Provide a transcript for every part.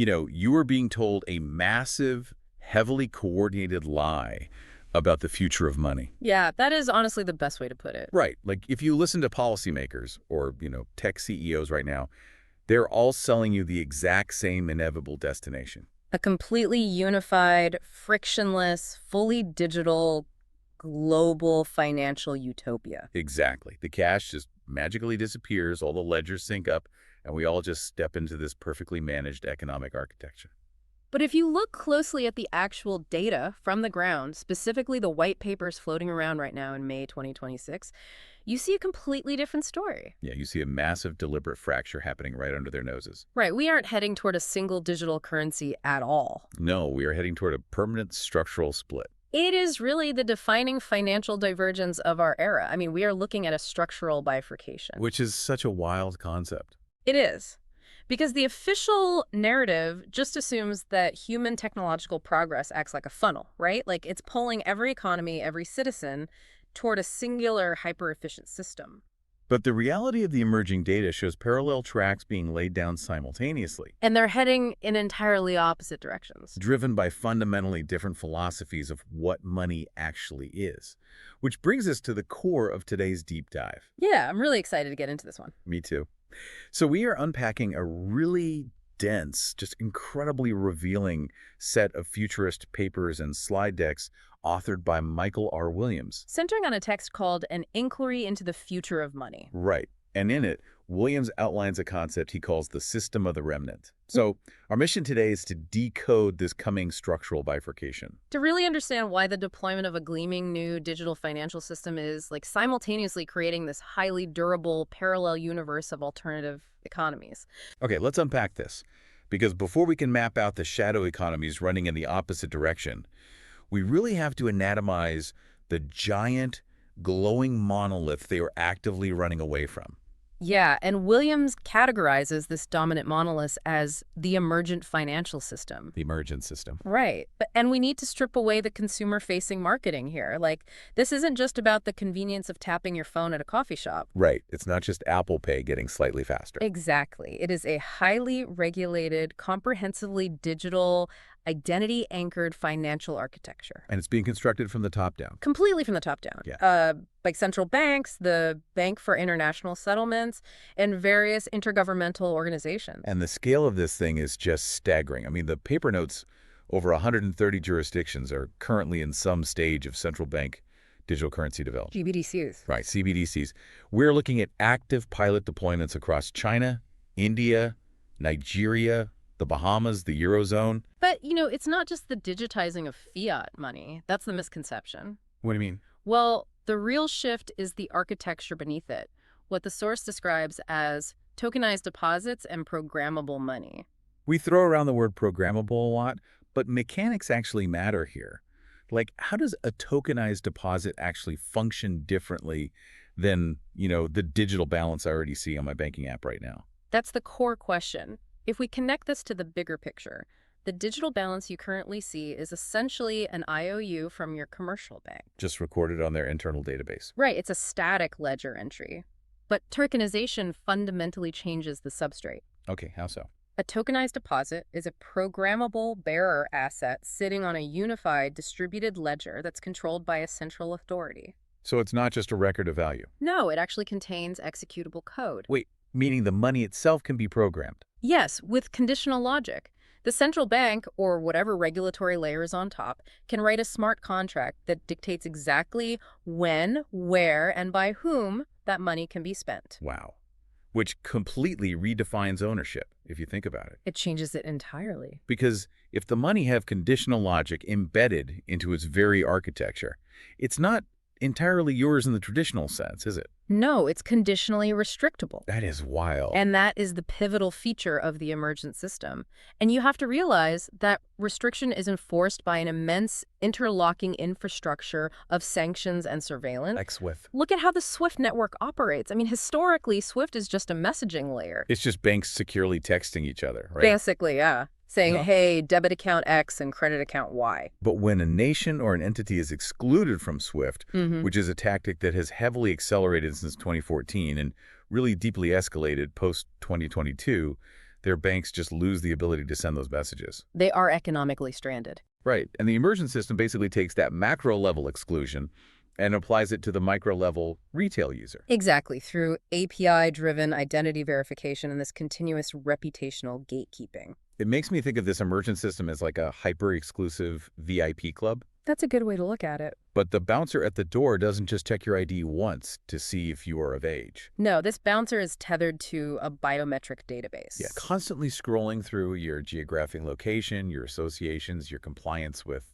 You are being told a massive, heavily coordinated lie about the future of money. Yeah, that is honestly the best way to put it. Right. Like if you listen to policymakers or, tech CEOs right now, they're all selling you the exact same inevitable destination. A completely unified, frictionless, fully digital, global financial utopia. Exactly. The cash just magically disappears, all the ledgers sync up, and we all just step into this perfectly managed economic architecture. But if you look closely at the actual data from the ground, specifically the white papers floating around right now in May 2026, you see a completely different story. Yeah, you see a massive deliberate fracture happening right under their noses. Right, we aren't heading toward a single digital currency at all. No, we are heading toward a permanent structural split. It is really the defining financial divergence of our era. I mean, we are looking at a structural bifurcation. Which is such a wild concept. It is. Because the official narrative just assumes that human technological progress acts like a funnel, right? Like it's pulling every economy, every citizen toward a singular hyper-efficient system. But the reality of the emerging data shows parallel tracks being laid down simultaneously, And they're heading in entirely opposite directions. driven by fundamentally different philosophies of what money actually is. Which brings us to the core of today's deep dive. Yeah, I'm really excited to get into this one. Me too. So we are unpacking a really dense, just incredibly revealing set of futurist papers and slide decks authored by Michael R. Williams. Centering on a text called An Inquiry into the Future of Money. Right. And in it, Williams outlines a concept he calls the system of the remnant. So our mission today is to decode this coming structural bifurcation. To really understand why the deployment of a gleaming new digital financial system is like simultaneously creating this highly durable parallel universe of alternative economies. Okay, let's unpack this. Because before we can map out the shadow economies running in the opposite direction, we really have to anatomize the giant, glowing monolith they are actively running away from. Yeah, and Williams categorizes this dominant monolith as the emergent financial system. The emergent system. Right. And we need to strip away the consumer-facing marketing here. Like, this isn't just about the convenience of tapping your phone at a coffee shop. Right. It's not just Apple Pay getting slightly faster. Exactly. It is a highly regulated, comprehensively digital, identity-anchored financial architecture. And it's being constructed from the top down. Completely from the top down. Yeah. Like central banks, the Bank for International Settlements, and various intergovernmental organizations. And the scale of this thing is just staggering. I mean, the paper notes over 130 jurisdictions are currently in some stage of central bank digital currency development. GBDCs. Right, CBDCs. We're looking at active pilot deployments across China, India, Nigeria, the Bahamas, the Eurozone. But, it's not just the digitizing of fiat money. That's the misconception. What do you mean? Well, the real shift is the architecture beneath it, what the source describes as tokenized deposits and programmable money. We throw around the word programmable a lot, but mechanics actually matter here. Like, how does a tokenized deposit actually function differently than, the digital balance I already see on my banking app right now? That's the core question. If we connect this to the bigger picture, the digital balance you currently see is essentially an IOU from your commercial bank. Just recorded on their internal database. Right, it's a static ledger entry. But tokenization fundamentally changes the substrate. Okay, how so? A tokenized deposit is a programmable bearer asset sitting on a unified distributed ledger that's controlled by a central authority. So it's not just a record of value? No, it actually contains executable code. Wait, meaning the money itself can be programmed? Yes, with conditional logic. The central bank, or whatever regulatory layer is on top, can write a smart contract that dictates exactly when, where, and by whom that money can be spent. Wow. Which completely redefines ownership, if you think about it. It changes it entirely. Because if the money have conditional logic embedded into its very architecture, it's not entirely yours in the traditional sense, is it? No, it's conditionally restrictable. That is wild. And that is the pivotal feature of the emergent system. And you have to realize that restriction is enforced by an immense interlocking infrastructure of sanctions and surveillance. Like SWIFT. Look at how the SWIFT network operates. I mean, historically, SWIFT is just a messaging layer. It's just banks securely texting each other, right? Basically, yeah. Saying, hey, debit account X and credit account Y. But when a nation or an entity is excluded from SWIFT, Mm-hmm. which is a tactic that has heavily accelerated since 2014 and really deeply escalated post-2022, their banks just lose the ability to send those messages. They are economically stranded. Right. And the immersion system basically takes that macro level exclusion and applies it to the micro level retail user. Exactly, through API-driven identity verification and this continuous reputational gatekeeping. It makes me think of this immersion system as like a hyper-exclusive VIP club. That's a good way to look at it. But the bouncer at the door doesn't just check your ID once to see if you are of age. No, this bouncer is tethered to a biometric database. Yeah, constantly scrolling through your geographic location, your associations, your compliance with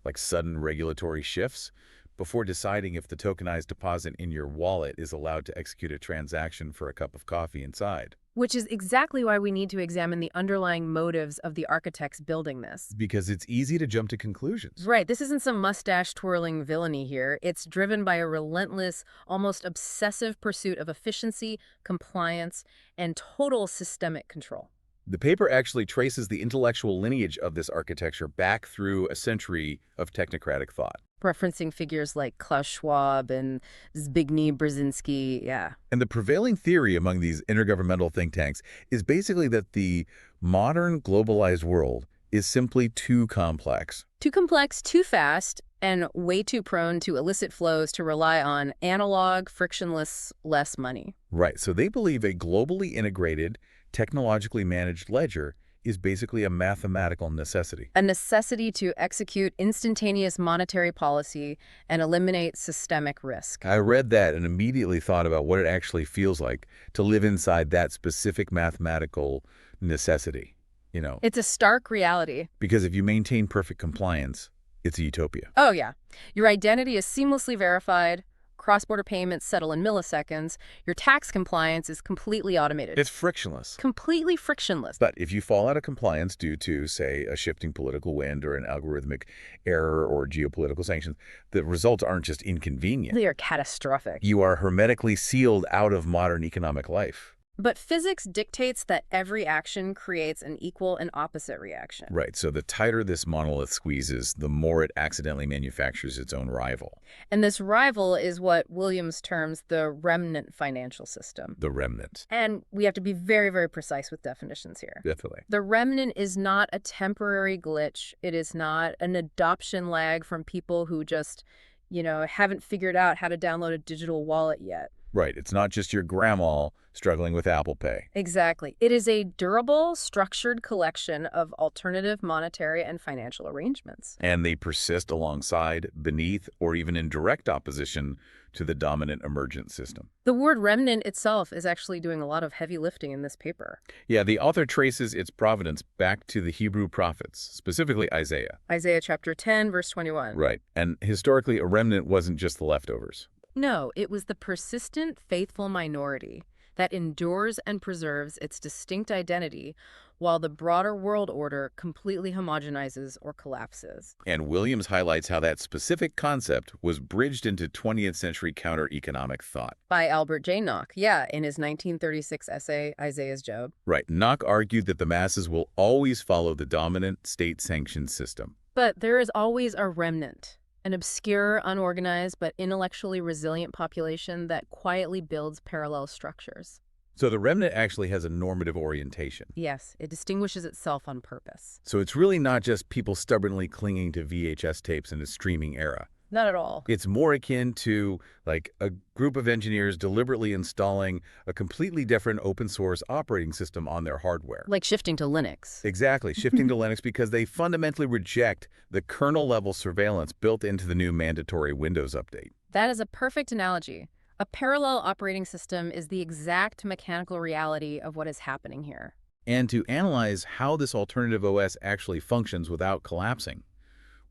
like sudden regulatory shifts before deciding if the tokenized deposit in your wallet is allowed to execute a transaction for a cup of coffee inside. Which is exactly why we need to examine the underlying motives of the architects building this. Because it's easy to jump to conclusions. Right, this isn't some mustache-twirling villainy here. It's driven by a relentless, almost obsessive pursuit of efficiency, compliance, and total systemic control. The paper actually traces the intellectual lineage of this architecture back through a century of technocratic thought. Referencing figures like Klaus Schwab and Zbigniew Brzezinski, yeah. And the prevailing theory among these intergovernmental think tanks is basically that the modern globalized world is simply too complex. Too complex, too fast, and way too prone to illicit flows to rely on analog, frictionless, less money. Right, so they believe a globally integrated, technologically managed ledger is basically a mathematical necessity. A necessity to execute instantaneous monetary policy and eliminate systemic risk. I read that and immediately thought about what it actually feels like to live inside that specific mathematical necessity, It's a stark reality. Because if you maintain perfect compliance, it's a utopia. Oh, yeah. Your identity is seamlessly verified. Cross-border payments settle in milliseconds. Your tax compliance is completely automated. It's frictionless. Completely frictionless. But if you fall out of compliance due to, say, a shifting political wind or an algorithmic error or geopolitical sanctions, the results aren't just inconvenient. They are catastrophic. You are hermetically sealed out of modern economic life. But physics dictates that every action creates an equal and opposite reaction. Right, so the tighter this monolith squeezes, the more it accidentally manufactures its own rival. And this rival is what Williams terms the remnant financial system. The remnant. And we have to be very, very precise with definitions here. Definitely. The remnant is not a temporary glitch. It is not an adoption lag from people who just, haven't figured out how to download a digital wallet yet. Right, it's not just your grandma struggling with Apple Pay. Exactly. It is a durable, structured collection of alternative monetary and financial arrangements. And they persist alongside, beneath, or even in direct opposition to the dominant emergent system. The word remnant itself is actually doing a lot of heavy lifting in this paper. Yeah, the author traces its provenance back to the Hebrew prophets, specifically Isaiah. Isaiah chapter 10, verse 21. Right, and historically, a remnant wasn't just the leftovers. No, it was the persistent, faithful minority that endures and preserves its distinct identity while the broader world order completely homogenizes or collapses. And Williams highlights how that specific concept was bridged into 20th century counter-economic thought. By Albert J. Nock, in his 1936 essay, Isaiah's Job. Right, Nock argued that the masses will always follow the dominant state-sanctioned system. But there is always a remnant. An obscure, unorganized, but intellectually resilient population that quietly builds parallel structures. So the remnant actually has a normative orientation. Yes, it distinguishes itself on purpose. So it's really not just people stubbornly clinging to VHS tapes in a streaming era. Not at all. It's more akin to like a group of engineers deliberately installing a completely different open source operating system on their hardware. Like shifting to Linux. Exactly, shifting to Linux because they fundamentally reject the kernel-level surveillance built into the new mandatory Windows update. That is a perfect analogy. A parallel operating system is the exact mechanical reality of what is happening here. And to analyze how this alternative OS actually functions without collapsing,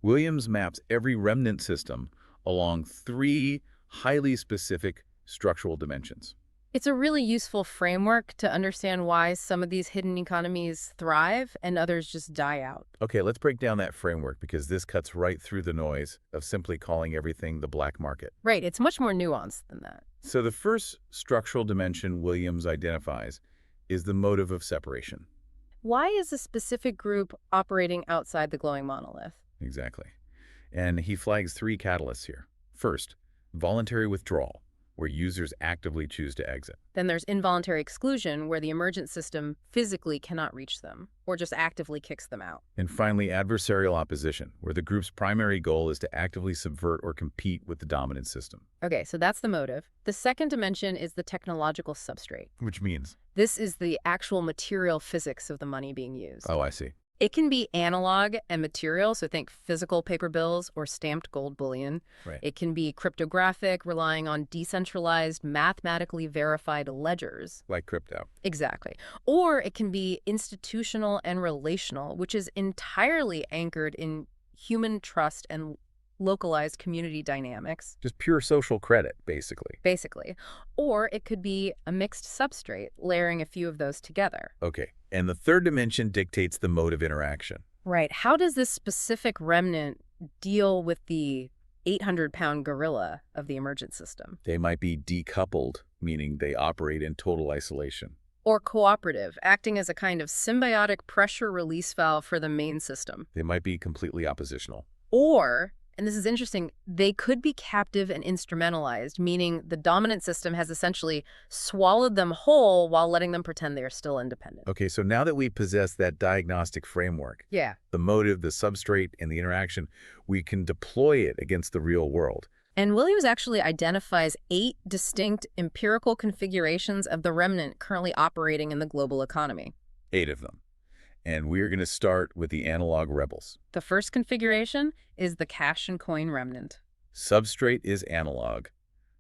Williams maps every remnant system along 3 highly specific structural dimensions. It's a really useful framework to understand why some of these hidden economies thrive and others just die out. Okay, let's break down that framework because this cuts right through the noise of simply calling everything the black market. Right, it's much more nuanced than that. So the first structural dimension Williams identifies is the motive of separation. Why is a specific group operating outside the glowing monolith? Exactly. And he flags 3 catalysts here. First, voluntary withdrawal, where users actively choose to exit. Then there's involuntary exclusion, where the emergent system physically cannot reach them, or just actively kicks them out. And finally, adversarial opposition, where the group's primary goal is to actively subvert or compete with the dominant system. Okay, so that's the motive. The second dimension is the technological substrate. Which means? This is the actual material physics of the money being used. Oh, I see. It can be analog and material, so think physical paper bills or stamped gold bullion. Right. It can be cryptographic, relying on decentralized, mathematically verified ledgers. Like crypto. Exactly. Or it can be institutional and relational, which is entirely anchored in human trust and localized community dynamics. Just pure social credit, basically. Basically. Or it could be a mixed substrate, layering a few of those together. Okay. And the third dimension dictates the mode of interaction. Right. How does this specific remnant deal with the 800-pound gorilla of the emergent system? They might be decoupled, meaning they operate in total isolation. Or cooperative, acting as a kind of symbiotic pressure release valve for the main system. They might be completely oppositional. Or, and this is interesting, they could be captive and instrumentalized, meaning the dominant system has essentially swallowed them whole while letting them pretend they are still independent. Okay, so now that we possess that diagnostic framework, Yeah. the motive, the substrate, and the interaction, we can deploy it against the real world. And Williams actually identifies 8 distinct empirical configurations of the remnant currently operating in the global economy. 8 of them. And we're going to start with the analog rebels. The first configuration is the cash and coin remnant. Substrate is analog.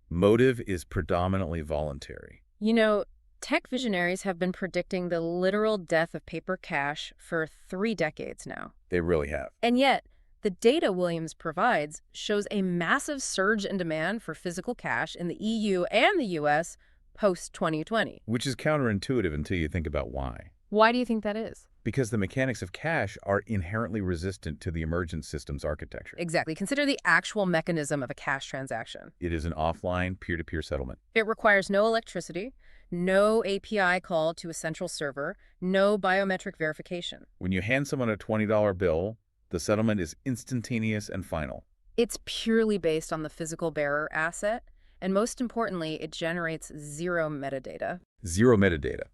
Motive is predominantly voluntary. You know, tech visionaries have been predicting the literal death of paper cash for 3 decades now. They really have. And yet, the data Williams provides shows a massive surge in demand for physical cash in the EU and the US post-2020. Which is counterintuitive until you think about why. Why do you think that is? Because the mechanics of cash are inherently resistant to the emergent system's architecture. Exactly. Consider the actual mechanism of a cash transaction. It is an offline, peer-to-peer settlement. It requires no electricity, no API call to a central server, no biometric verification. When you hand someone a $20 bill, the settlement is instantaneous and final. It's purely based on the physical bearer asset, and most importantly, it generates zero metadata. Zero metadata.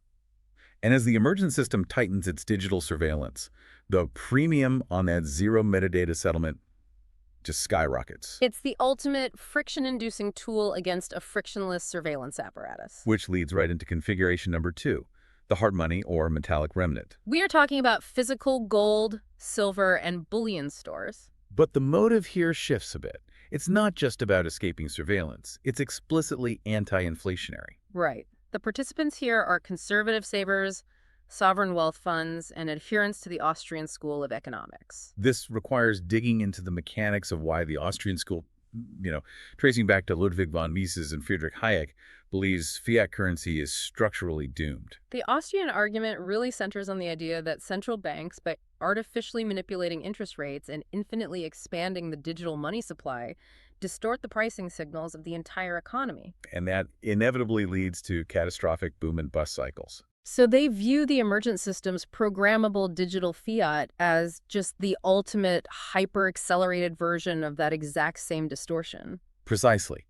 And as the emergent system tightens its digital surveillance, the premium on that zero metadata settlement just skyrockets. It's the ultimate friction-inducing tool against a frictionless surveillance apparatus. Which leads right into configuration number 2, the hard money or metallic remnant. We are talking about physical gold, silver, and bullion stores. But the motive here shifts a bit. It's not just about escaping surveillance. It's explicitly anti-inflationary. Right. The participants here are conservative savers, sovereign wealth funds, and adherents to the Austrian School of Economics. This requires digging into the mechanics of why the Austrian school, tracing back to Ludwig von Mises and Friedrich Hayek, believes fiat currency is structurally doomed. The Austrian argument really centers on the idea that central banks, by artificially manipulating interest rates and infinitely expanding the digital money supply, distort the pricing signals of the entire economy. And that inevitably leads to catastrophic boom and bust cycles. So they view the emergent system's programmable digital fiat as just the ultimate hyper-accelerated version of that exact same distortion. Precisely.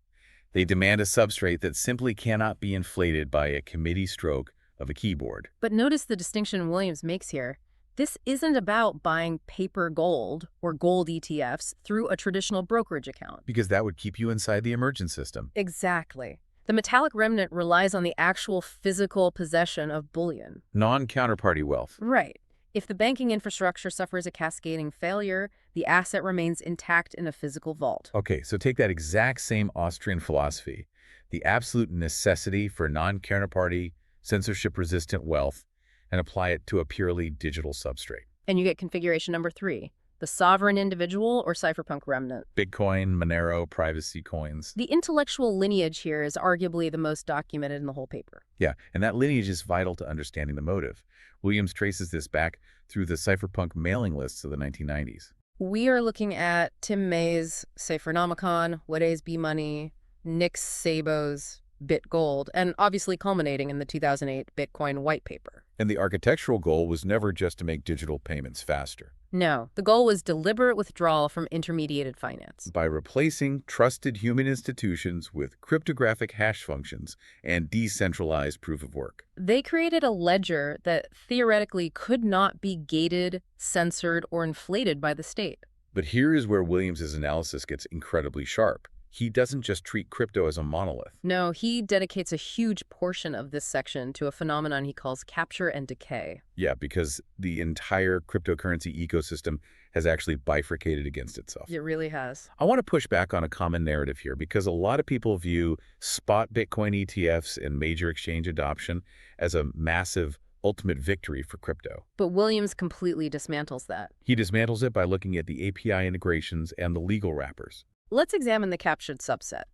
They demand a substrate that simply cannot be inflated by a committee stroke of a keyboard. But notice the distinction Williams makes here. This isn't about buying paper gold or gold ETFs through a traditional brokerage account. Because that would keep you inside the emergent system. Exactly. The metallic remnant relies on the actual physical possession of bullion. Non-counterparty wealth. Right. If the banking infrastructure suffers a cascading failure, the asset remains intact in a physical vault. Okay, so take that exact same Austrian philosophy, the absolute necessity for non-counterparty, censorship-resistant wealth, and apply it to a purely digital substrate. And you get configuration number 3, the sovereign individual or cypherpunk remnant. Bitcoin, Monero, privacy coins. The intellectual lineage here is arguably the most documented in the whole paper. Yeah, and that lineage is vital to understanding the motive. Williams traces this back through the cypherpunk mailing lists of the 1990s. We are looking at Tim May's Cyphernomicon, Wade's B-Money, Nick Szabo's BitGold, and obviously culminating in the 2008 Bitcoin white paper. And the architectural goal was never just to make digital payments faster. No, the goal was deliberate withdrawal from intermediated finance. by replacing trusted human institutions with cryptographic hash functions and decentralized proof of work. They created a ledger that theoretically could not be gated, censored, or inflated by the state. But here is where Williams's analysis gets incredibly sharp. He doesn't just treat crypto as a monolith. No, he dedicates a huge portion of this section to a phenomenon he calls capture and decay. Yeah, because the entire cryptocurrency ecosystem has actually bifurcated against itself. It really has. I want to push back on a common narrative here because a lot of people view spot Bitcoin ETFs and major exchange adoption as a massive ultimate victory for crypto. But Williams completely dismantles that. He dismantles it by looking at the API integrations and the legal wrappers. Let's examine the captured subset.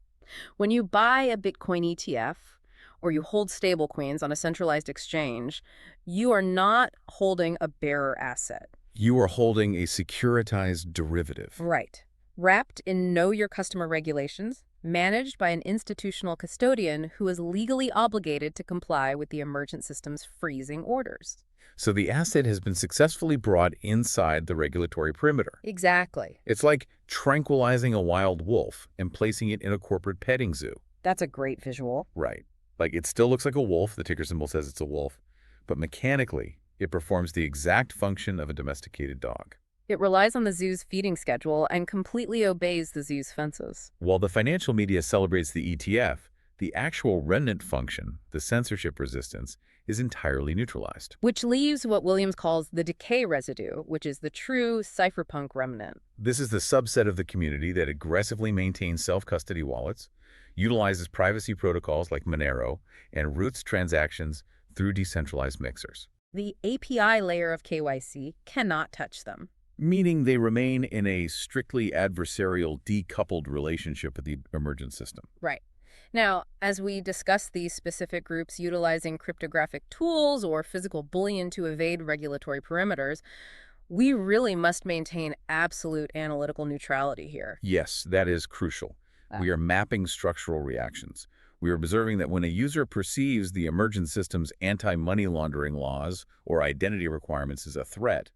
When you buy a Bitcoin ETF or you hold stablecoins on a centralized exchange, you are not holding a bearer asset. You are holding a securitized derivative. Right. Wrapped in Know Your Customer regulations, managed by an institutional custodian who is legally obligated to comply with the emergent system's freezing orders. So the asset has been successfully brought inside the regulatory perimeter. Exactly. It's like tranquilizing a wild wolf and placing it in a corporate petting zoo. That's a great visual. Right. Like it still looks like a wolf, the ticker symbol says it's a wolf, but mechanically it performs the exact function of a domesticated dog. It relies on the zoo's feeding schedule and completely obeys the zoo's fences. While the financial media celebrates the ETF, the actual remnant function, the censorship resistance, is entirely neutralized. Which leaves what Williams calls the decay residue, which is the true cypherpunk remnant. This is the subset of the community that aggressively maintains self-custody wallets, utilizes privacy protocols like Monero, and routes transactions through decentralized mixers. The API layer of KYC cannot touch them. Meaning they remain in a strictly adversarial, decoupled relationship with the emergent system. Right. Now, as we discuss these specific groups utilizing cryptographic tools or physical bullion to evade regulatory perimeters, we really must maintain absolute analytical neutrality here. Yes, that is crucial. We are mapping structural reactions. We are observing that when a user perceives the emergent system's anti-money laundering laws or identity requirements as a threat,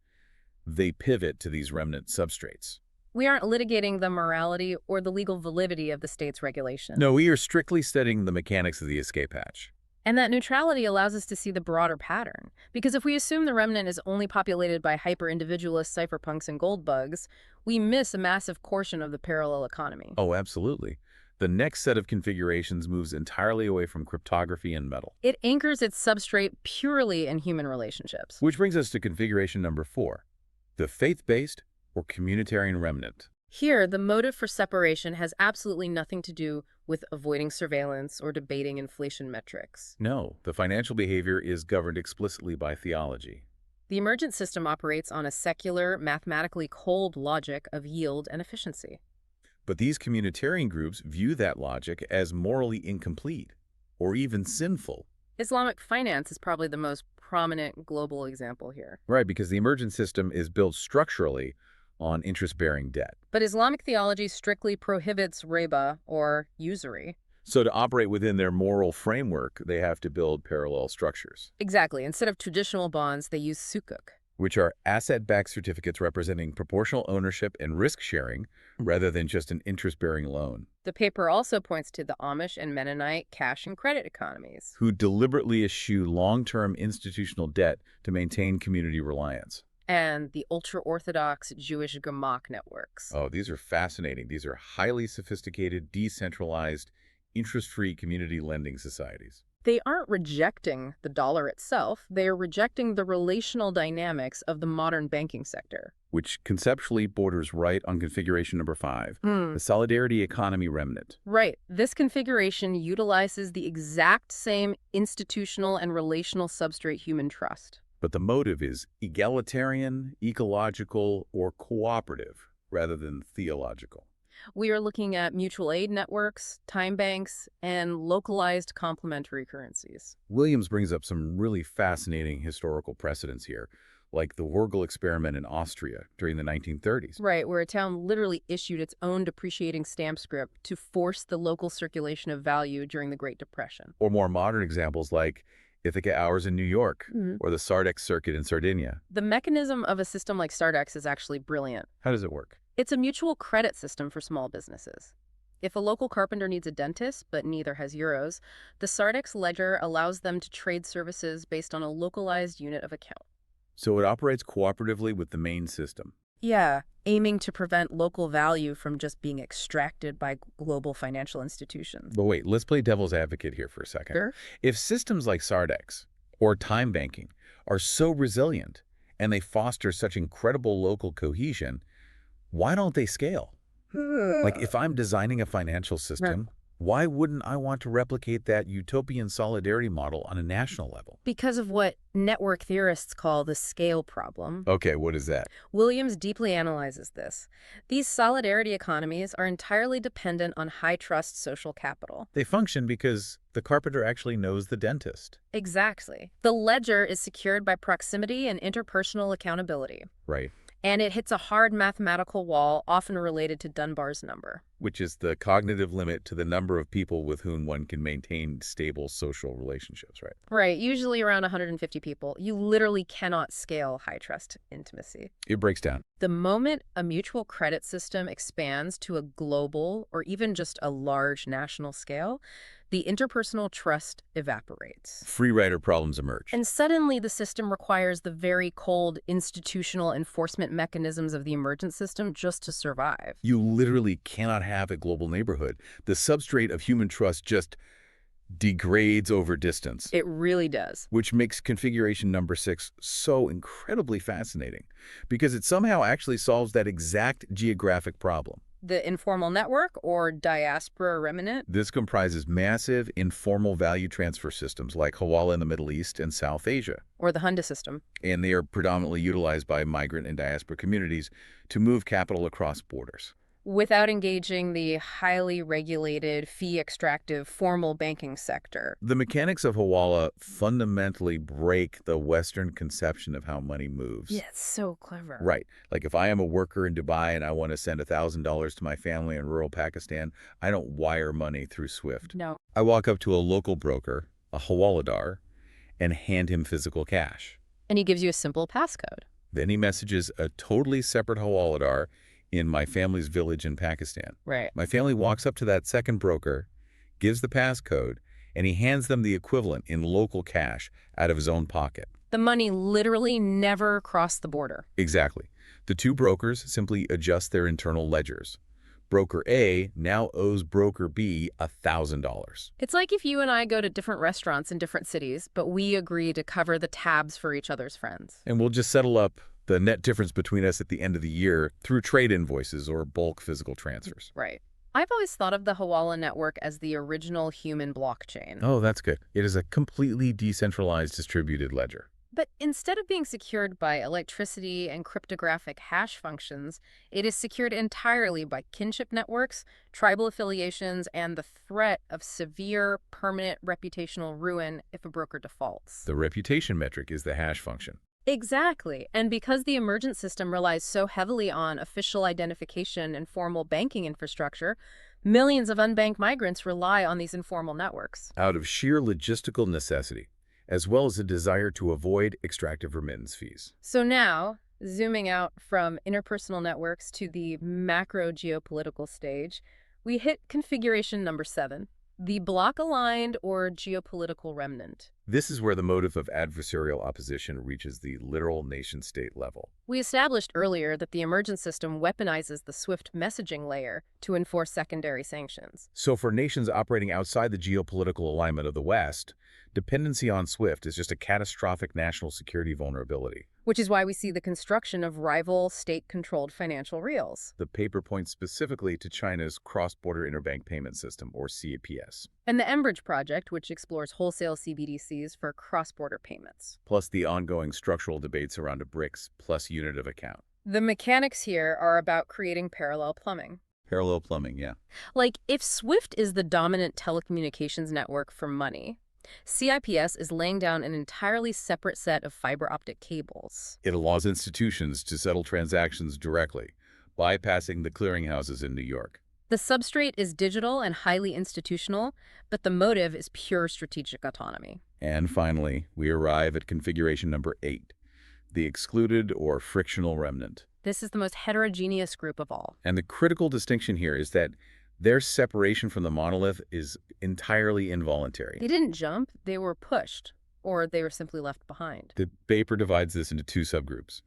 they pivot to these remnant substrates. We aren't litigating the morality or the legal validity of the state's regulation. No, we are strictly studying the mechanics of the escape hatch. And that neutrality allows us to see the broader pattern. Because if we assume the remnant is only populated by hyper-individualist cypherpunks and gold bugs, we miss a massive portion of the parallel economy. Oh, absolutely. The next set of configurations moves entirely away from cryptography and metal. It anchors its substrate purely in human relationships. Which brings us to configuration number 4, the faith-based or communitarian remnant. Here, the motive for separation has absolutely nothing to do with avoiding surveillance or debating inflation metrics. No, the financial behavior is governed explicitly by theology. The emergent system operates on a secular, mathematically cold logic of yield and efficiency. But these communitarian groups view that logic as morally incomplete or even sinful. Islamic finance is probably the most prominent global example here. Right, because the emergent system is built structurally on interest-bearing debt. But Islamic theology strictly prohibits riba, or usury. So to operate within their moral framework, they have to build parallel structures, Exactly. Instead of traditional bonds, they use sukuk. which are asset-backed certificates representing proportional ownership and risk-sharing rather than just an interest-bearing loan, The paper also points to the Amish and Mennonite cash and credit economies. who deliberately eschew long-term institutional debt to maintain community reliance. And the ultra-Orthodox Jewish Gemach networks. Oh, these are fascinating. These are highly sophisticated, decentralized, interest-free community lending societies. They aren't rejecting the dollar itself, they are rejecting the relational dynamics of the modern banking sector. Which conceptually borders right on configuration number 5, Hmm. the solidarity economy remnant. Right. This configuration utilizes the exact same institutional and relational substrate human trust. But the motive is egalitarian, ecological, or cooperative rather than theological. We are looking at mutual aid networks, time banks, and localized complementary currencies. Williams brings up some really fascinating historical precedents here, like the Wurgel experiment in Austria during the 1930s. Right, where a town literally issued its own depreciating stamp script to force the local circulation of value during the Great Depression. Or more modern examples like Ithaca Hours in New York, Mhm. or the Sardex Circuit in Sardinia. The mechanism of a system like Stardex is actually brilliant. How does it work? It's a mutual credit system for small businesses. If a local carpenter needs a dentist, but neither has euros, the Sardex ledger allows them to trade services based on a localized unit of account. So it operates cooperatively with the main system. Yeah, aiming to prevent local value from just being extracted by global financial institutions. But wait, let's play devil's advocate here for a second. Sure. If systems like Sardex or time banking are so resilient and they foster such incredible local cohesion, why don't they scale? Like if I'm designing a financial system, why wouldn't I want to replicate that utopian solidarity model on a national level? Because of what network theorists call the scale problem. Okay, what is that? Williams deeply analyzes this. These solidarity economies are entirely dependent on high-trust social capital. They function because the carpenter actually knows the dentist. Exactly. The ledger is secured by proximity and interpersonal accountability. Right. And it hits a hard mathematical wall, often related to Dunbar's number. Which is the cognitive limit to the number of people with whom one can maintain stable social relationships, right? Right, usually around 150 people. You literally cannot scale high-trust intimacy. It breaks down. The moment a mutual credit system expands to a global or even just a large national scale, the interpersonal trust evaporates. Free rider problems emerge. And suddenly the system requires the very cold institutional enforcement mechanisms of the emergent system just to survive. You literally cannot have a global neighborhood. The substrate of human trust just degrades over distance. It really does. Which makes configuration number 6 so incredibly fascinating, because it somehow actually solves that exact geographic problem. The informal network, or diaspora remnant. This comprises massive informal value transfer systems like Hawala in the Middle East and South Asia. Or the Honda system. And they are predominantly utilized by migrant and diaspora communities to move capital across borders. Without engaging the highly regulated, fee-extractive formal banking sector. The mechanics of Hawala fundamentally break the Western conception of how money moves. Yeah, it's so clever. Right. Like if I am a worker in Dubai and I want to send $1,000 to my family in rural Pakistan, I don't wire money through SWIFT. No. I walk up to a local broker, a Hawaladar, and hand him physical cash. And he gives you a simple passcode. Then he messages a totally separate Hawaladar in my family's village in Pakistan. Right. My family walks up to that second broker, gives the passcode, and he hands them the equivalent in local cash out of his own pocket. The money literally never crossed the border. Exactly. The two brokers simply adjust their internal ledgers. Broker A now owes broker B $1,000. It's like if you and I go to different restaurants in different cities, but we agree to cover the tabs for each other's friends. And we'll just settle up the net difference between us at the end of the year through trade invoices or bulk physical transfers. Right. I've always thought of the Hawala network as the original human blockchain. Oh, that's good. It is a completely decentralized distributed ledger. But instead of being secured by electricity and cryptographic hash functions, it is secured entirely by kinship networks, tribal affiliations, and the threat of severe, permanent reputational ruin if a broker defaults. The reputation metric is the hash function. Exactly. And because the emergent system relies so heavily on official identification and formal banking infrastructure, millions of unbanked migrants rely on these informal networks. Out of sheer logistical necessity, as well as a desire to avoid extractive remittance fees. So now, zooming out from interpersonal networks to the macro geopolitical stage, we hit configuration number 7, the bloc-aligned or geopolitical remnant. This is where the motive of adversarial opposition reaches the literal nation-state level. We established earlier that the emergent system weaponizes the SWIFT messaging layer to enforce secondary sanctions. So for nations operating outside the geopolitical alignment of the West, dependency on SWIFT is just a catastrophic national security vulnerability. Which is why we see the construction of rival state-controlled financial rails. The paper points specifically to China's cross-border interbank payment system, or CAPS. And the Enbridge project, which explores wholesale CBDCs for cross-border payments. Plus the ongoing structural debates around a BRICS plus unit of account. The mechanics here are about creating parallel plumbing. Parallel plumbing, yeah. Like, if SWIFT is the dominant telecommunications network for money, CIPS is laying down an entirely separate set of fiber optic cables. It allows institutions to settle transactions directly, bypassing the clearinghouses in New York. The substrate is digital and highly institutional, but the motive is pure strategic autonomy. And finally, we arrive at configuration number 8, the excluded or frictional remnant. This is the most heterogeneous group of all. And the critical distinction here is that their separation from the monolith is entirely involuntary. They didn't jump, they were pushed, or they were simply left behind. The paper divides this into 2 subgroups.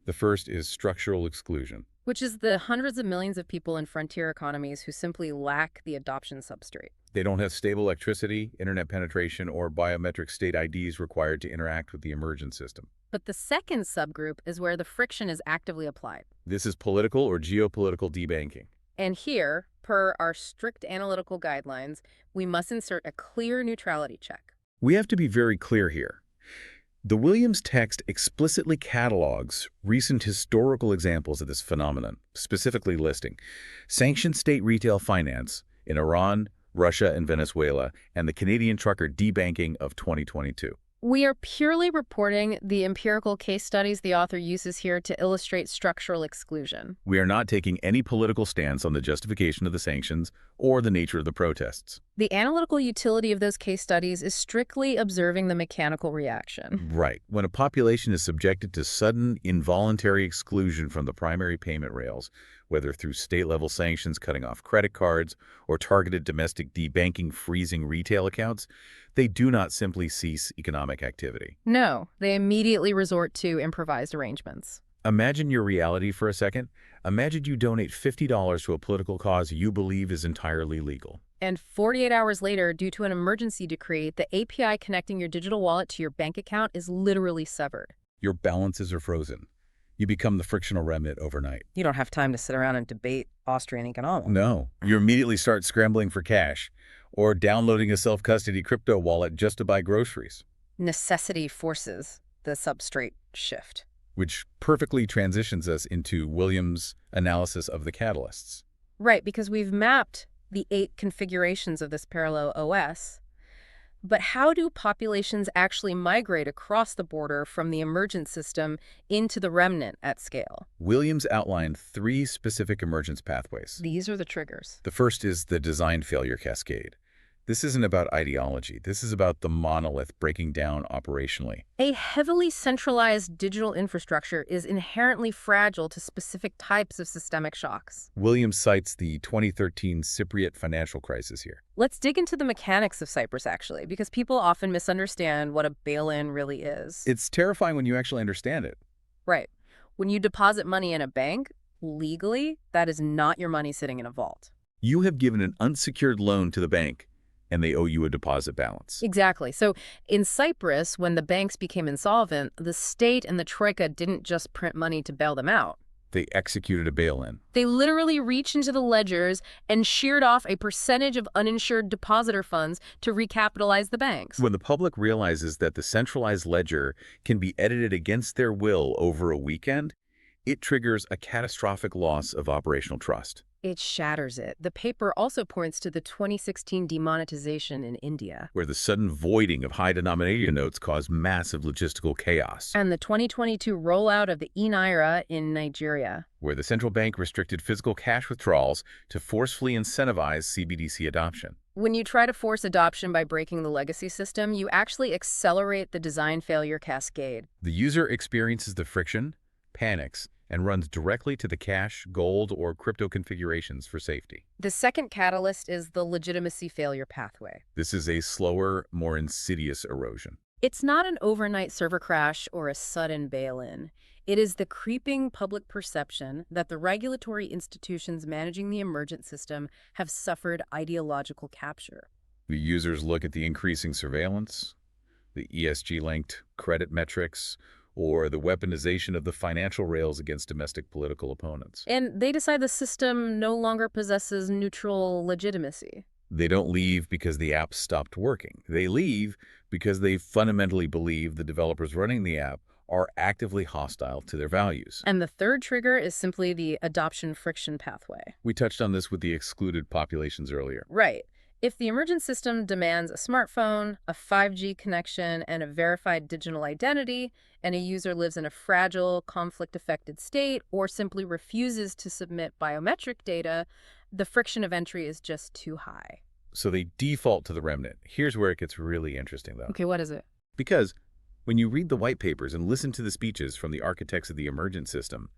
The first is structural exclusion. Which is the hundreds of millions of people in frontier economies who simply lack the adoption substrate. They don't have stable electricity, internet penetration, or biometric state IDs required to interact with the emergent system. But the second subgroup is where the friction is actively applied. This is political or geopolitical debanking. And here, per our strict analytical guidelines, we must insert a clear neutrality check. We have to be very clear here. The Williams text explicitly catalogs recent historical examples of this phenomenon, specifically listing sanctioned state retail finance in Iran, Russia, and Venezuela, and the Canadian trucker debanking of 2022. We are purely reporting the empirical case studies the author uses here to illustrate structural exclusion. We are not taking any political stance on the justification of the sanctions or the nature of the protests. The analytical utility of those case studies is strictly observing the mechanical reaction. Right. When a population is subjected to sudden, involuntary exclusion from the primary payment rails, whether through state-level sanctions cutting off credit cards or targeted domestic debanking freezing retail accounts, they do not simply cease economic activity. No, they immediately resort to improvised arrangements. Imagine your reality for a second. Imagine you donate $50 to a political cause you believe is entirely legal. And 48 hours later, due to an emergency decree, the API connecting your digital wallet to your bank account is literally severed. Your balances are frozen. You become the frictional remnant overnight. You don't have time to sit around and debate Austrian economics. No. You immediately start scrambling for cash or downloading a self-custody crypto wallet just to buy groceries. Necessity forces the substrate shift. Which perfectly transitions us into Williams' analysis of the catalysts. Right, because we've mapped the 8 configurations of this parallel OS. But how do populations actually migrate across the border from the emergent system into the remnant at scale? Williams outlined 3 specific emergence pathways. These are the triggers. The first is the design failure cascade. This isn't about ideology. This is about the monolith breaking down operationally. A heavily centralized digital infrastructure is inherently fragile to specific types of systemic shocks. Williams cites the 2013 Cypriot financial crisis here. Let's dig into the mechanics of Cyprus, actually, because people often misunderstand what a bail-in really is. It's terrifying when you actually understand it. Right. When you deposit money in a bank, legally, that is not your money sitting in a vault. You have given an unsecured loan to the bank, and they owe you a deposit balance. Exactly. So in Cyprus, when the banks became insolvent, the state and the troika didn't just print money to bail them out. They executed a bail-in. They literally reached into the ledgers and sheared off a percentage of uninsured depositor funds to recapitalize the banks. When the public realizes that the centralized ledger can be edited against their will over a weekend, it triggers a catastrophic loss of operational trust. It shatters it. The paper also points to the 2016 demonetization in India, where the sudden voiding of high-denomination notes caused massive logistical chaos. And the 2022 rollout of the e-Naira in Nigeria, where the central bank restricted physical cash withdrawals to forcefully incentivize CBDC adoption. When you try to force adoption by breaking the legacy system, you actually accelerate the design failure cascade. The user experiences the friction, panics, and runs directly to the cash, gold, or crypto configurations for safety. The second catalyst is the legitimacy failure pathway. This is a slower, more insidious erosion. It's not an overnight server crash or a sudden bail-in. It is the creeping public perception that the regulatory institutions managing the emergent system have suffered ideological capture. The users look at the increasing surveillance, the ESG-linked credit metrics, or the weaponization of the financial rails against domestic political opponents. And they decide the system no longer possesses neutral legitimacy. They don't leave because the app stopped working. They leave because they fundamentally believe the developers running the app are actively hostile to their values. And the third trigger is simply the adoption friction pathway. We touched on this with the excluded populations earlier. Right. If the emergent system demands a smartphone, a 5G connection, and a verified digital identity, and a user lives in a fragile, conflict-affected state, or simply refuses to submit biometric data, The friction of entry is just too high. So they default to the remnant. Here's where it gets really interesting, though. Okay, what is it? Because when you read the white papers and listen to the speeches from the architects of the emergent system,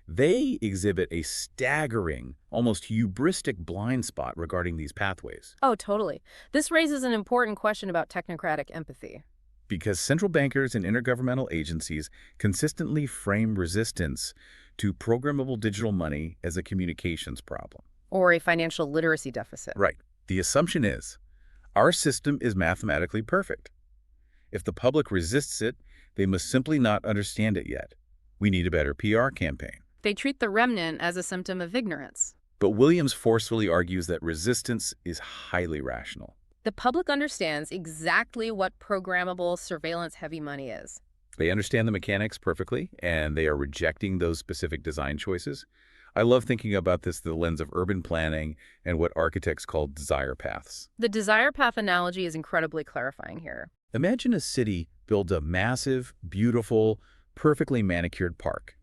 they exhibit a staggering, almost hubristic blind spot regarding these pathways. Oh, totally. This raises an important question about technocratic empathy. Because central bankers and intergovernmental agencies consistently frame resistance to programmable digital money as a communications problem. Or a financial literacy deficit. Right. The assumption is our system is mathematically perfect. If the public resists it, they must simply not understand it yet. We need a better PR campaign. They treat the remnant as a symptom of ignorance. But Williams forcefully argues that resistance is highly rational. The public understands exactly what programmable surveillance-heavy money is. They understand the mechanics perfectly, and they are rejecting those specific design choices. I love thinking about this through the lens of urban planning and what architects call desire paths. The desire path analogy is incredibly clarifying here. Imagine a city builds a massive, beautiful, perfectly manicured park.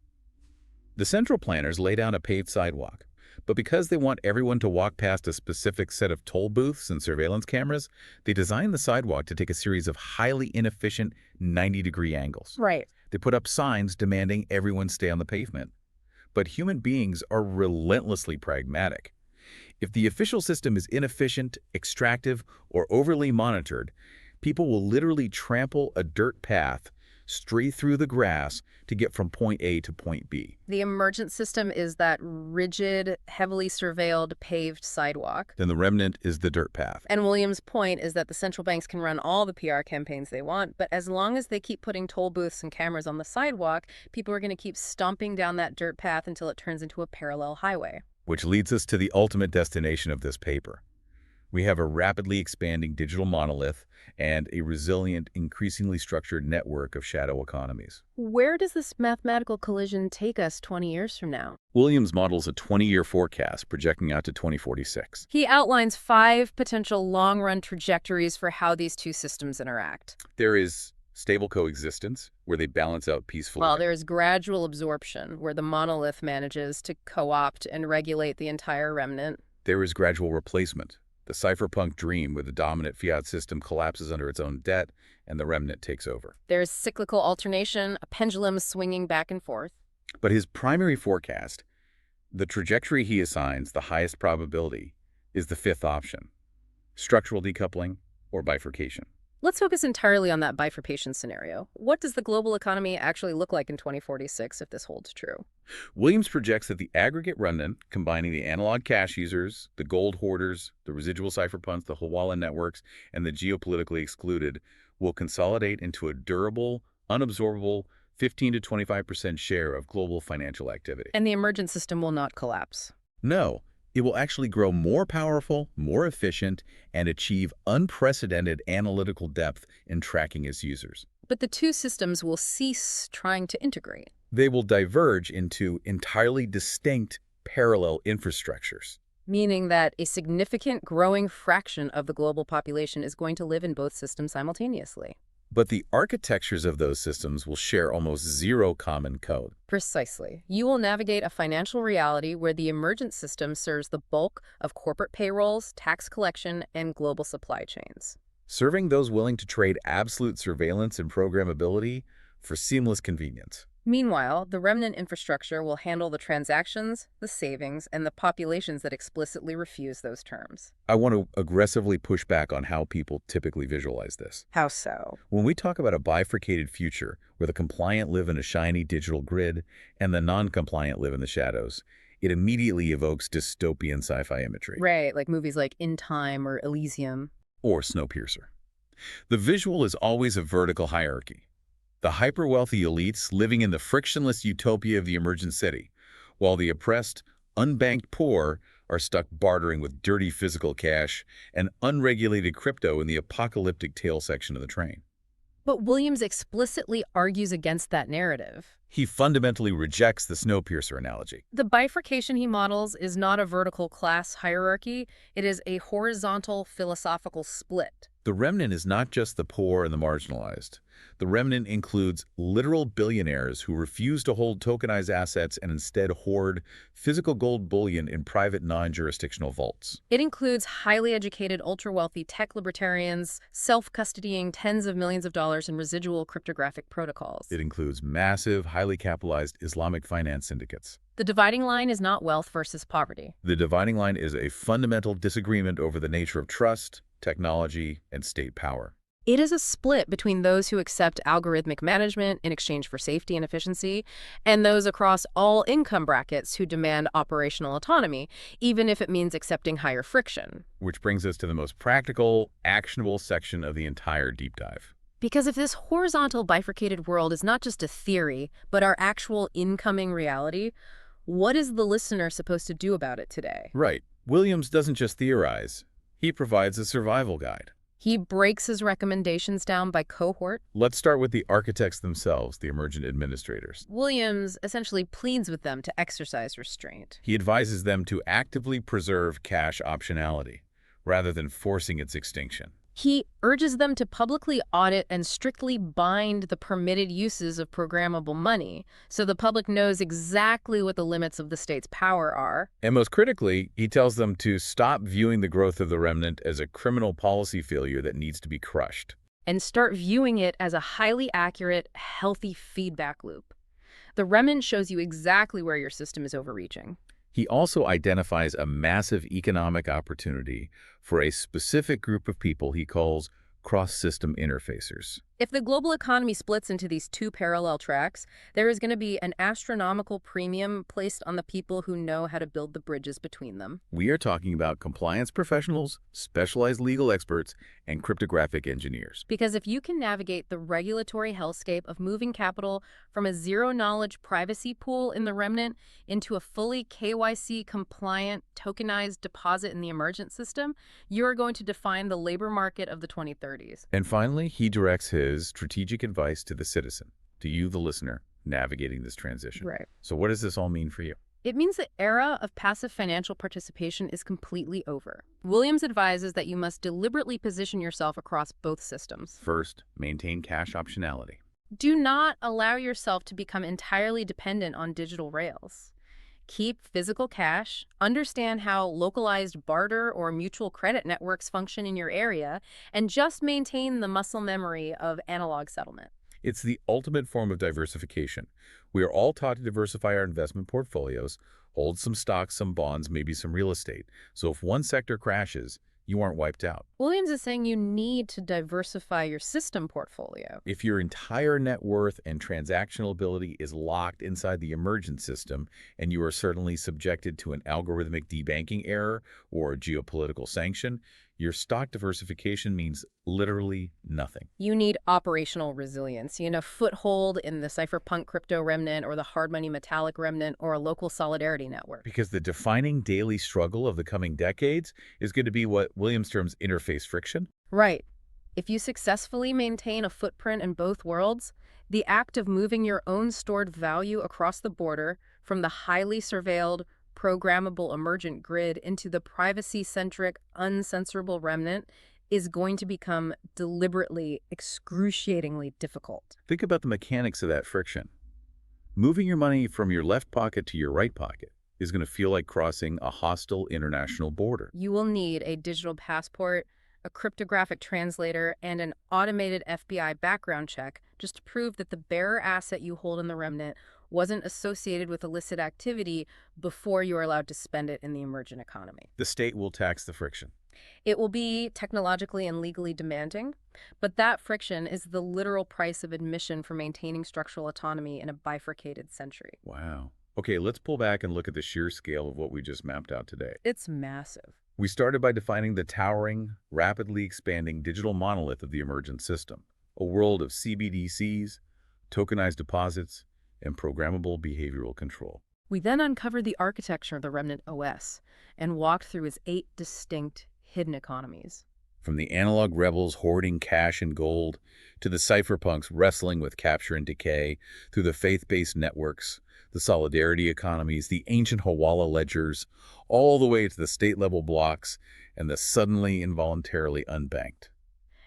The central planners lay down a paved sidewalk, but because they want everyone to walk past a specific set of toll booths and surveillance cameras, they design the sidewalk to take a series of highly inefficient 90-degree angles. Right. They put up signs demanding everyone stay on the pavement. But human beings are relentlessly pragmatic. If the official system is inefficient, extractive, or overly monitored, people will literally trample a dirt path straight through the grass to get from point A to point B. The emergent system is that rigid, heavily surveilled, paved sidewalk. Then the remnant is the dirt path. And Williams' point is that the central banks can run all the PR campaigns they want, but as long as they keep putting toll booths and cameras on the sidewalk, people are going to keep stomping down that dirt path until it turns into a parallel highway. Which leads us to the ultimate destination of this paper. We have a rapidly expanding digital monolith and a resilient, increasingly structured network of shadow economies. Where does this mathematical collision take us 20 years from now? Williams models a 20-year forecast projecting out to 2046. He outlines 5 potential long-run trajectories for how these two systems interact. There is stable coexistence, where they balance out peacefully. Well, there is gradual absorption, where the monolith manages to co-opt and regulate the entire remnant. There is gradual replacement. The cypherpunk dream where the dominant fiat system collapses under its own debt and the remnant takes over. There's cyclical alternation, a pendulum swinging back and forth. But his primary forecast, the trajectory he assigns the highest probability, is the 5th option: structural decoupling or bifurcation. Let's focus entirely on that bifurcation scenario. What does the global economy actually look like in 2046 if this holds true? Williams projects that the aggregate remnant, combining the analog cash users, the gold hoarders, the residual cypherpunks, the Hawala networks, and the geopolitically excluded, will consolidate into a durable, unabsorbable 15 to 25% share of global financial activity. And the emergent system will not collapse. No, it will actually grow more powerful, more efficient, and achieve unprecedented analytical depth in tracking its users. But the two systems will cease trying to integrate. They will diverge into entirely distinct parallel infrastructures. Meaning that a significant growing fraction of the global population is going to live in both systems simultaneously. But the architectures of those systems will share almost zero common code. Precisely. You will navigate a financial reality where the emergent system serves the bulk of corporate payrolls, tax collection, and global supply chains. Serving those willing to trade absolute surveillance and programmability for seamless convenience. Meanwhile, the remnant infrastructure will handle the transactions, the savings, and the populations that explicitly refuse those terms. I want to aggressively push back on how people typically visualize this. How so? When we talk about a bifurcated future where the compliant live in a shiny digital grid and the non-compliant live in the shadows, it immediately evokes dystopian sci-fi imagery. Right, like movies like In Time or Elysium. Or Snowpiercer. The visual is always a vertical hierarchy. The hyper-wealthy elites living in the frictionless utopia of the emergent city, while the oppressed, unbanked poor are stuck bartering with dirty physical cash and unregulated crypto in the apocalyptic tail section of the train. But Williams explicitly argues against that narrative. He fundamentally rejects the Snowpiercer analogy. The bifurcation he models is not a vertical class hierarchy, it is a horizontal philosophical split. The remnant is not just the poor and the marginalized. The remnant includes literal billionaires who refuse to hold tokenized assets and instead hoard physical gold bullion in private non-jurisdictional vaults. It includes highly educated, ultra-wealthy tech libertarians, self-custodying tens of millions of dollars in residual cryptographic protocols. It includes massive, highly capitalized Islamic finance syndicates. The dividing line is not wealth versus poverty. The dividing line is a fundamental disagreement over the nature of trust, technology, and state power. It is a split between those who accept algorithmic management in exchange for safety and efficiency, and those across all income brackets who demand operational autonomy, even if it means accepting higher friction. Which brings us to the most practical, actionable section of the entire deep dive. Because if this horizontal bifurcated world is not just a theory, but our actual incoming reality, what is the listener supposed to do about it today? Right. Williams doesn't just theorize. He provides a survival guide. He breaks his recommendations down by cohort. Let's start with the architects themselves, the emergent administrators. Williams essentially pleads with them to exercise restraint. He advises them to actively preserve cash optionality, rather than forcing its extinction. He urges them to publicly audit and strictly bind the permitted uses of programmable money so the public knows exactly what the limits of the state's power are. And most critically, he tells them to stop viewing the growth of the remnant as a criminal policy failure that needs to be crushed. And start viewing it as a highly accurate, healthy feedback loop. The remnant shows you exactly where your system is overreaching. He also identifies a massive economic opportunity for a specific group of people he calls cross-system interfacers. If the global economy splits into these two parallel tracks, there is going to be an astronomical premium placed on the people who know how to build the bridges between them. We are talking about compliance professionals, specialized legal experts, and cryptographic engineers. Because if you can navigate the regulatory hellscape of moving capital from a zero-knowledge privacy pool in the remnant into a fully KYC-compliant tokenized deposit in the emergent system, you are going to define the labor market of the 2030s. And finally, he directs his strategic advice to the citizen, to you, the listener, navigating this transition. Right. So what does this all mean for you? It means the era of passive financial participation is completely over. Williams advises that you must deliberately position yourself across both systems. First, maintain cash optionality. Do not allow yourself to become entirely dependent on digital rails. Keep physical cash, understand how localized barter or mutual credit networks function in your area, and just maintain the muscle memory of analog settlement. It's the ultimate form of diversification. We are all taught to diversify our investment portfolios, hold some stocks, some bonds, maybe some real estate. So if one sector crashes, you aren't wiped out. Williams is saying you need to diversify your system portfolio. If your entire net worth and transactional ability is locked inside the emergent system, and you are certainly subjected to an algorithmic debanking error or a geopolitical sanction, your stock diversification means literally nothing. You need operational resilience, foothold in the cypherpunk crypto remnant or the hard money metallic remnant or a local solidarity network. Because the defining daily struggle of the coming decades is going to be what Williams terms interface friction. Right. If you successfully maintain a footprint in both worlds, the act of moving your own stored value across the border from the highly surveilled, programmable emergent grid into the privacy-centric, uncensorable remnant is going to become deliberately, excruciatingly difficult. Think about the mechanics of that friction. Moving your money from your left pocket to your right pocket is going to feel like crossing a hostile international border. You will need a digital passport, a cryptographic translator, and an automated FBI background check just to prove that the bearer asset you hold in the remnant wasn't associated with illicit activity before you are allowed to spend it in the emergent economy. The state will tax the friction. It will be technologically and legally demanding, but that friction is the literal price of admission for maintaining structural autonomy in a bifurcated century. Wow. Okay, let's pull back and look at the sheer scale of what we just mapped out today. It's massive. We started by defining the towering, rapidly expanding digital monolith of the emergent system, a world of CBDCs, tokenized deposits, and programmable behavioral control. We then uncovered the architecture of the Remnant OS and walked through its 8 distinct hidden economies. From the analog rebels hoarding cash and gold, to the cypherpunks wrestling with capture and decay, through the faith-based networks, the solidarity economies, the ancient Hawala ledgers, all the way to the state-level blocs and the suddenly involuntarily unbanked.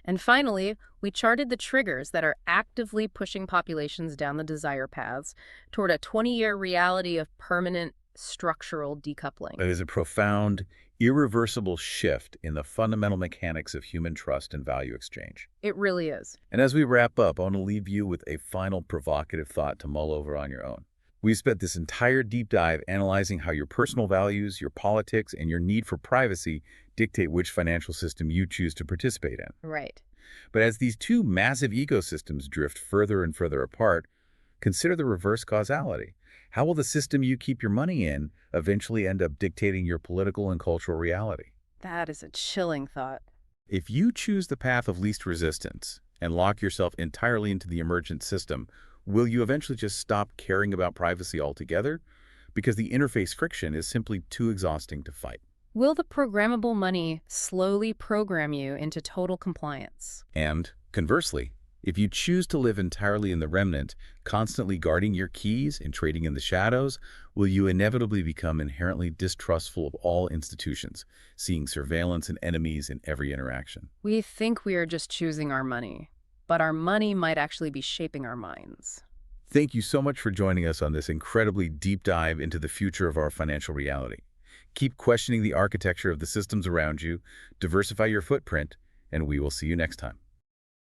And finally, we charted the triggers that are actively pushing populations down the desire paths toward a 20-year reality of permanent structural decoupling. It is a profound, irreversible shift in the fundamental mechanics of human trust and value exchange. It really is. And as we wrap up, I want to leave you with a final provocative thought to mull over on your own. We've spent this entire deep dive analyzing how your personal values, your politics, and your need for privacy dictate which financial system you choose to participate in. Right. But as these two massive ecosystems drift further and further apart, consider the reverse causality. How will the system you keep your money in eventually end up dictating your political and cultural reality? That is a chilling thought. If you choose the path of least resistance and lock yourself entirely into the emergent system, will you eventually just stop caring about privacy altogether? Because the interface friction is simply too exhausting to fight. Will the programmable money slowly program you into total compliance? And conversely, if you choose to live entirely in the remnant, constantly guarding your keys and trading in the shadows, will you inevitably become inherently distrustful of all institutions, seeing surveillance and enemies in every interaction? We think we are just choosing our money, but our money might actually be shaping our minds. Thank you so much for joining us on this incredibly deep dive into the future of our financial reality. Keep questioning the architecture of the systems around you, diversify your footprint, and we will see you next time.